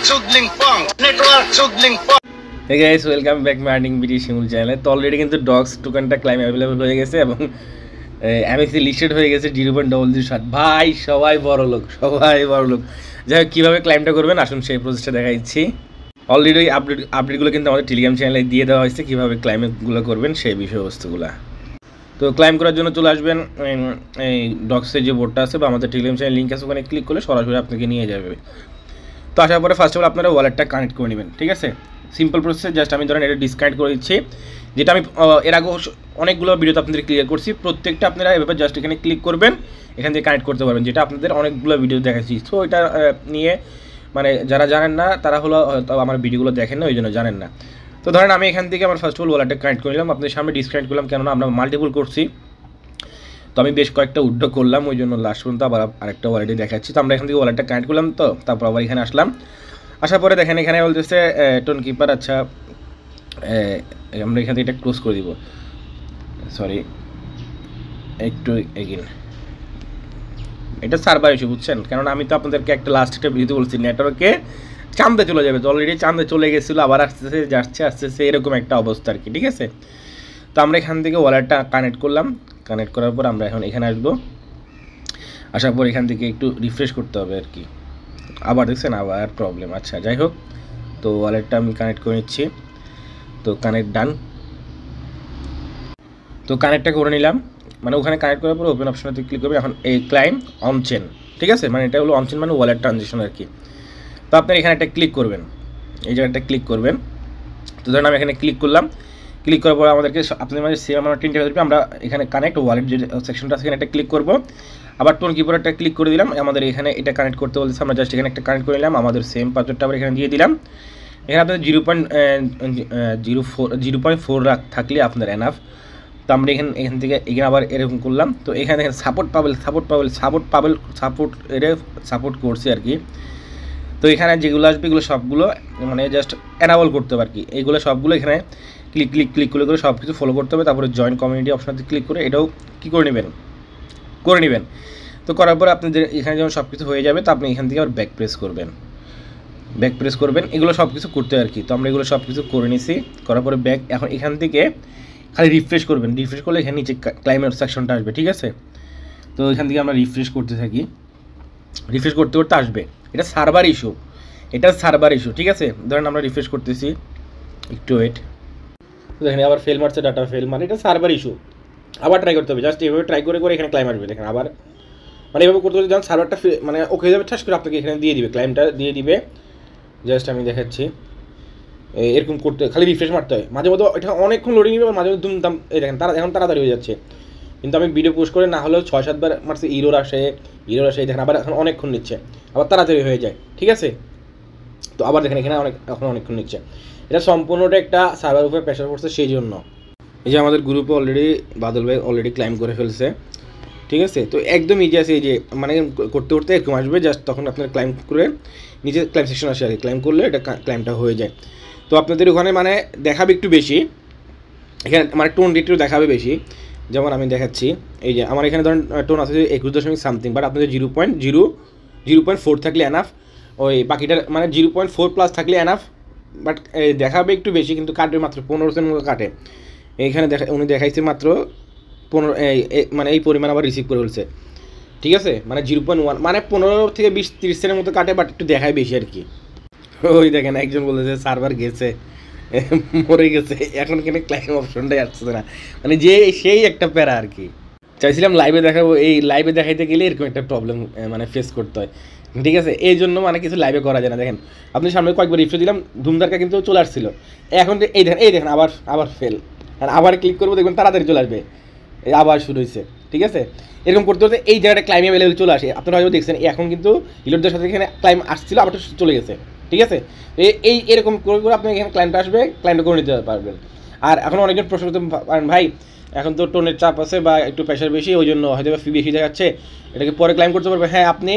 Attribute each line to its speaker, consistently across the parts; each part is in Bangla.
Speaker 1: Hey guys, welcome back my earning video শিমুল চ্যানেলে। তো অলরেডি কিন্তু ডগস টোকেনটা ক্লাইম অ্যাভেলেবল হয়ে গেছে এবং এমএসসি লিস্টেড হয়ে গেছে 0.007। ভাই সবাই বড় লোক। যাই হোক কীভাবে ক্লাইমটা করবেন আসুন সেই প্রসেসটা দেখাচ্ছি। অলরেডি ওই আপডেটগুলো কিন্তু আমাদের টেলিগ্রাম চ্যানেলে দিয়ে দেওয়া হয়েছে কীভাবে ক্লাইমগুলো করবেন সেই বিষয়বস্তুগুলো। তো ক্লাইম করার জন্য চলে আসবেন এই ডগসের যে বোর্ডটা আছে বা আমাদের টেলিগ্রাম চ্যানেল লিঙ্ক আছে ওখানে ক্লিক করলে সরাসরি আপনাকে নিয়ে যাবে। তো আসার পরে ফার্স্ট অফ অল আপনারা ওয়ালেটটা কানেক্ট করে নেবেন, ঠিক আছে। সিম্পল প্রসেস, জাস্ট আমি ধরেন এটা ডিসকানেক্ট করে দিচ্ছি, যেটা আমি এর আগে অনেকগুলো ভিডিওতে আপনাদের ক্লিয়ার করছি। প্রত্যেকটা আপনারা এভাবে জাস্ট এখানে ক্লিক করবেন, এখান থেকে কানেক্ট করতে পারবেন, যেটা আপনাদের অনেকগুলো ভিডিও দেখাচ্ছি। তো এটা নিয়ে মানে যারা জানেন না তারা হলো আমার ভিডিওগুলো দেখেন না, ওই জন্য জানেন না। তো ধরেন আমি এখান থেকে আমার ফার্স্ট অফ অল ওয়ালেটটা কানেক্ট করে নিলাম, আপনাদের সামনে ডিসকানেক্ট করলাম, কেননা আমরা মাল্টিপল করছি। তো আমি বেশ কয়েকটা উইথড্র করলাম, ওই জন্য লাস্ট পর্যন্ত আবার আরেকটা ওয়ালেটে দেখাচ্ছি। তো আমরা এখান থেকে ওয়ালেটটা কানেক্ট করলাম, তো তারপর আবার এখানে আসলাম। আসার পরে দেখেন এখানে বলতেছে টোন কিপার। আচ্ছা আমরা এখান থেকে এটা ক্লোজ করে দিব, সরি একটু এগিন, এটা সার্ভার ইস্যু বুঝছেন। কেননা আমি তো আপনাদেরকে একটা লাস্ট একটা ভিডিওতে বলছি নেটওয়ার্কে চাঁদে চলে যাবে, তো অলরেডি চাঁদে চলে গেছিলো, আবার আসতেছে এরকম একটা অবস্থা আর কি, ঠিক আছে। তো আমরা এখান থেকে ওয়ালেটটা কানেক্ট করলাম, কানেক্ট করার পর আমরা এখন এখানে আসবো। আসার পর এখান থেকে একটু রিফ্রেশ করতে হবে আর কি, আবার দেখছেন আবার প্রবলেম। আচ্ছা যাই হোক, তো ওয়ালেটটা আমি কানেক্ট করে নিচ্ছি। তো কানেক্ট ডান, তো কানেক্টটা করে নিলাম, মানে ওখানে কানেক্ট করার পর ওপেন অপশনতে ক্লিক করবে। এখন এই ক্লাইম অন চেন, ঠিক আছে, মানে এটা হলো অন চেন মানে ওয়ালেট ট্রানজেকশন আর কি। তো আপনার এখানে একটা ক্লিক করবেন, এই জায়গাটা ক্লিক করবেন। তো ধরেন আমি এখানে ক্লিক করলাম, ক্লিক করার পর আমাদেরকে আপনাদের মাঝে সেম আমার তিনটে আসবে। আমরা এখানে কানেক্ট ওয়ালেট যে সেকশনটা আছে এখানে একটা ক্লিক করব, আবার টোন কিপারটা ক্লিক করে দিলাম। আমাদের এখানে এটা কানেক্ট করতে বলতেছে, আমরা জাস্ট এখানে একটা কানেক্ট করে নিলাম, আমাদের সেম পাসওয়ার্ডটা আবার এখানে দিয়ে দিলাম। এখানে আপনাদের 0.04 থাকলে আপনার এনাফ। তো আমরা এখান থেকে এখানে আবার এরকম করলাম। তো এখানে দেখেন সাপোর্ট করছে আর কি। তো এখানে যেগুলো আসবে এগুলো সবগুলো মানে জাস্ট এনাবল করতে হবে আর কি। এইগুলো সবগুলো এখানে ক্লিক করে সব কিছু ফলো করতে হবে। তারপরে জয়েন কমিউনিটি অপশানতে ক্লিক করে এটাও কী করে নেবেন। তো করার পরে আপনাদের এখানে যখন সব কিছু হয়ে যাবে তো আপনি এখান থেকে আবার ব্যাক প্রেস করবেন, এগুলো সব কিছু করতে আর কি। তো আমরা এগুলো সব কিছু করে নিছি, করার পরে ব্যাক। এখন এখান থেকে খালি রিফ্রেশ করবেন, রিফ্রেশ করলে এখানে নিচে ক্লাইমেট সেকশনটা আসবে, ঠিক আছে। তো এখান থেকে আমরা রিফ্রেশ করতে থাকি, রিফ্রেশ করতে আসবে। এটা সার্ভার ইস্যু, ঠিক আছে। ধরেন আমরা রিফ্রেশ করতেছি, একটু ওয়েট। তো দেখেন আবার ফেল মারছে, ডাটা ফেল, মানে এটা সার্ভার ইস্যু। আবার ট্রাই করতে হবে, জাস্ট এভাবে ট্রাই করে এখানে ক্লাইম আসবে। দেখেন আবার মানে এভাবে করতে যখন সার্ভারটা মানে ওকে হয়ে যাবে, ঠাস করে আপনাকে এখানে দিয়ে দিবে, ক্লাইমটা দিয়ে দিবে। জাস্ট আমি দেখাচ্ছি, এরকম করতে খালি রিফ্রেশ মারতে হয়। মাঝে মধ্যে এটা অনেকক্ষণ লোডিং নেবে, মাঝে মধ্যে দুমদাম এই দেখেন এখন তাড়াতাড়ি হয়ে যাচ্ছে। কিন্তু আমি ভিডিও পোস্ট করে না হলেও 6-7 বার মারছে, ইরোর আসে দেখেন, আবার এখন অনেকক্ষণ নিচ্ছে, আবার তাড়াতাড়ি হয়ে যায়, ঠিক আছে। তো আবার দেখেন এখানে এখন অনেকক্ষণ নিচ্ছে। এটা সম্পূর্ণটা একটা সার্ভার উপরে প্রেশার পড়ছে, সেই জন্য। এই যে আমাদের গ্রুপে অলরেডি বাদল ভাই অলরেডি ক্লাইম করে ফেলছে, ঠিক আছে। তো একদম ইজি আছে, এই যে মানে করতে এরকম আসবে, জাস্ট তখন আপনার ক্লাইম করে নিচে ক্লাইম সেকশন আসে আর কি। ক্লাইম করলে এটা ক্লাইমটা হয়ে যায়। তো আপনাদের ওখানে মানে দেখাবে একটু বেশি, এখানে মানে টোন রেটও দেখাবে বেশি। যেমন আমি দেখাচ্ছি, এই যে আমার এখানে ধরেন টোন আছে 21 সামথিং, বাট আপনাদের 0.4 থাকলে এনাফ। ওই বাকিটার মানে 0.4 প্লাস থাকলে এনাফ, বাট দেখাবে একটু বেশি, কিন্তু কাটবে মাত্র 15% মতো কাটে। এইখানে উনি দেখাইছে মাত্র 15, মানে এই পরিমাণ আবার রিসিভ করে ফেলছে, ঠিক আছে। মানে 0.1 মানে 15 থেকে 20-30 সেকেন্ডের মতো কাটে, বাট একটু দেখায় বেশি আর কি। ওই দেখেন একজন বলেছে সার্ভার গেছে, মরে গেছে, এখন কেন ক্লাইম অপশনটাই আসছে না, মানে যে সেই একটা প্যারা আর কি। চাইছিলাম লাইভে দেখাবো, এই লাইভে দেখাইতে গেলে এরকম একটা প্রবলেম মানে ফেস করতে হয়, ঠিক আছে। এই জন্য মানে কিছু লাইভে করা যায় না। দেখেন আপনি সামনে কয়েকবার রিফ্রেশ দিলাম, ধুমধারকা কিন্তু চলে আসছিল। এখন এই দেখেন আবার ফেল, আর আবার ক্লিক করবো, দেখবেন তাড়াতাড়ি চলে আসবে, আবার শুরু হয়েছে, ঠিক আছে। এরকম করতে এই জায়গাটা ক্লাইম অ্যাভেলেবল চলে আসে। আপনারা হয়তো দেখছেন এখন কিন্তু ইলোডদের সাথে এখানে ক্লাইম আসছিল, আবার চলে গেছে, ঠিক আছে। এরকম করে আপনি এখানে ক্লাইমটা আসবে, ক্লাইমটা করে নিতে পারবেন। আর এখন অনেকজন প্রশ্ন করতে পারেন, ভাই এখন তো টোনের চাপ আছে বা একটু প্রেশার বেশি, ওই জন্য হয়তো ফি বেশি দেখাচ্ছে, এটাকে পরে ক্লাইম করতে পারবে। হ্যাঁ, আপনি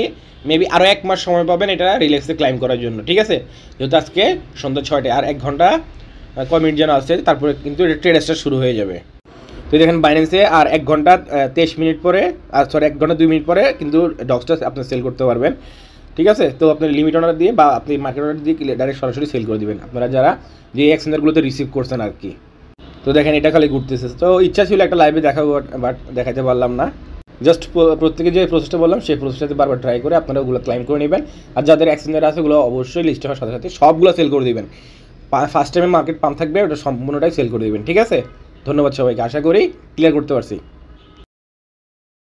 Speaker 1: মেবি আরও 1 মাস সময় পাবেন এটা রিল্যাক্সে ক্লাইম করার জন্য, ঠিক আছে। যেহেতু আজকে সন্ধ্যা 6টায় আর 1 ঘন্টা কয় মিনিট যেন আছে, তারপরে কিন্তু এটা ট্রেড স্টার্ট শুরু হয়ে যাবে। তো দেখেন বাইন্যান্সে আর 1 ঘন্টা 23 মিনিট পরে, আর 1 ঘন্টা 2 মিনিট পরে কিন্তু ডক্সটা আপনি সেল করতে পারবেন। ঠিক আছে। তো আপনি লিমিট অর্ডার দিয়ে বা আপনি মার্কেট অর্ডার দিয়ে ডাইরেক্ট সরাসরি সেল করে দিবেন আপনারা যারা যে এক্সচেঞ্জারগুলোতে রিসিভ করছেন আর কি। তো দেখেন এটা খালি ঘুরতেছে। তো ইচ্ছা ছিল একটা লাইভে দেখাবো, বাট দেখাতে পারলাম না। জাস্ট প্রত্যেকে যে প্রসেসটা বললাম সেই প্রসেসটাতে বারবার ট্রাই করে আপনারা ওগুলো ক্লাইম করে নেবেন। আর যাদের এক্সচেঞ্জার আছে ওগুলো অবশ্যই লিস্ট হওয়ার সাথে সাথে সবগুলো সেল করে দেবেন। ফার্স্ট টাইমে মার্কেট পাম্প থাকবে ওটা সম্পূর্ণটাই সেল করে দেবেন, ঠিক আছে। ধন্যবাদ সবাইকে, আশা করি ক্লিয়ার করতে পারছি।